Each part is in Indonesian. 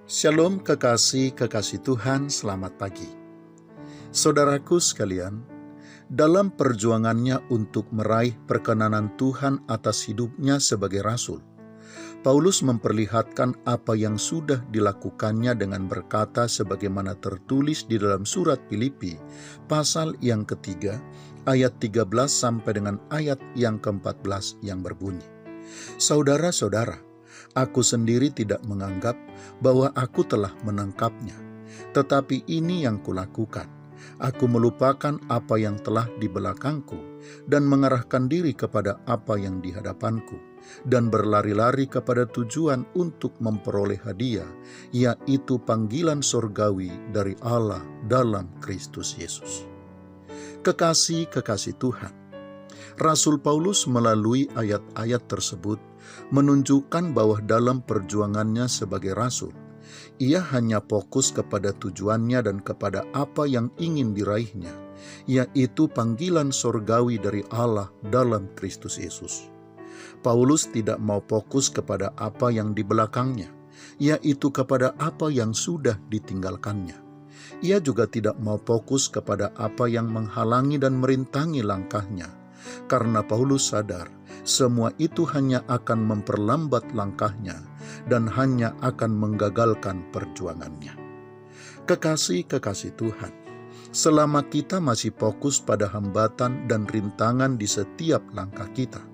Shalom kekasih-kekasih Tuhan, selamat pagi. Saudaraku sekalian, dalam perjuangannya untuk meraih perkenanan Tuhan atas hidupnya sebagai rasul, Paulus memperlihatkan apa yang sudah dilakukannya dengan berkata sebagaimana tertulis di dalam surat Filipi, pasal yang ketiga, ayat 13 sampai dengan ayat yang ke-14 yang berbunyi, "Saudara-saudara, aku sendiri tidak menganggap bahwa aku telah menangkapnya, tetapi ini yang kulakukan. Aku melupakan apa yang telah di belakangku dan mengarahkan diri kepada apa yang di hadapanku, dan berlari-lari kepada tujuan untuk memperoleh hadiah, yaitu panggilan surgawi dari Allah dalam Kristus Yesus." Kekasih-kekasih Tuhan, Rasul Paulus melalui ayat-ayat tersebut menunjukkan bahwa dalam perjuangannya sebagai rasul, ia hanya fokus kepada tujuannya dan kepada apa yang ingin diraihnya, yaitu panggilan surgawi dari Allah dalam Kristus Yesus. Paulus tidak mau fokus kepada apa yang di belakangnya, yaitu kepada apa yang sudah ditinggalkannya. Ia juga tidak mau fokus kepada apa yang menghalangi dan merintangi langkahnya, karena Paulus sadar semua itu hanya akan memperlambat langkahnya dan hanya akan menggagalkan perjuangannya. Kekasih-kekasih Tuhan, selama kita masih fokus pada hambatan dan rintangan di setiap langkah kita,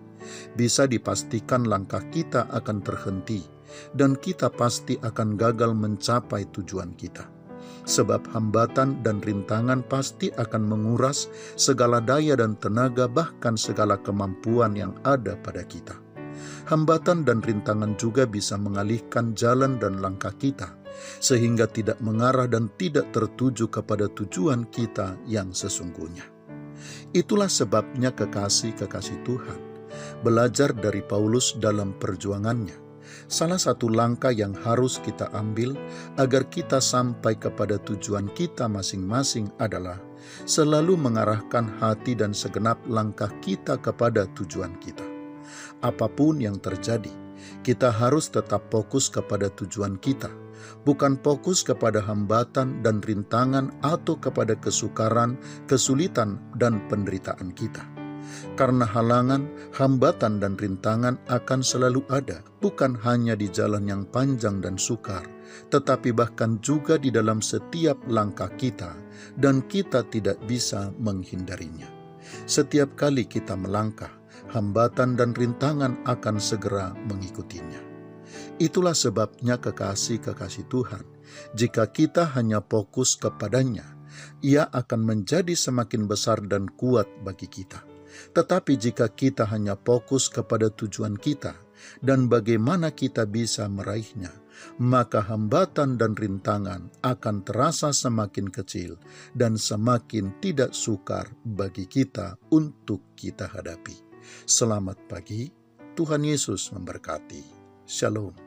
bisa dipastikan langkah kita akan terhenti dan kita pasti akan gagal mencapai tujuan kita. Sebab hambatan dan rintangan pasti akan menguras segala daya dan tenaga, bahkan segala kemampuan yang ada pada kita. Hambatan dan rintangan juga bisa mengalihkan jalan dan langkah kita, sehingga tidak mengarah dan tidak tertuju kepada tujuan kita yang sesungguhnya. Itulah sebabnya kekasih-kekasih Tuhan, belajar dari Paulus dalam perjuangannya. Salah satu langkah yang harus kita ambil agar kita sampai kepada tujuan kita masing-masing adalah selalu mengarahkan hati dan segenap langkah kita kepada tujuan kita. Apapun yang terjadi, kita harus tetap fokus kepada tujuan kita, bukan fokus kepada hambatan dan rintangan atau kepada kesukaran, kesulitan, dan penderitaan kita. Karena halangan, hambatan, dan rintangan akan selalu ada, bukan hanya di jalan yang panjang dan sukar, tetapi bahkan juga di dalam setiap langkah kita, dan kita tidak bisa menghindarinya. Setiap kali kita melangkah, hambatan dan rintangan akan segera mengikutinya. Itulah sebabnya kekasih-kekasih Tuhan, jika kita hanya fokus kepadanya, ia akan menjadi semakin besar dan kuat bagi kita. Tetapi jika kita hanya fokus kepada tujuan kita dan bagaimana kita bisa meraihnya, maka hambatan dan rintangan akan terasa semakin kecil dan semakin tidak sukar bagi kita untuk kita hadapi. Selamat pagi, Tuhan Yesus memberkati. Shalom.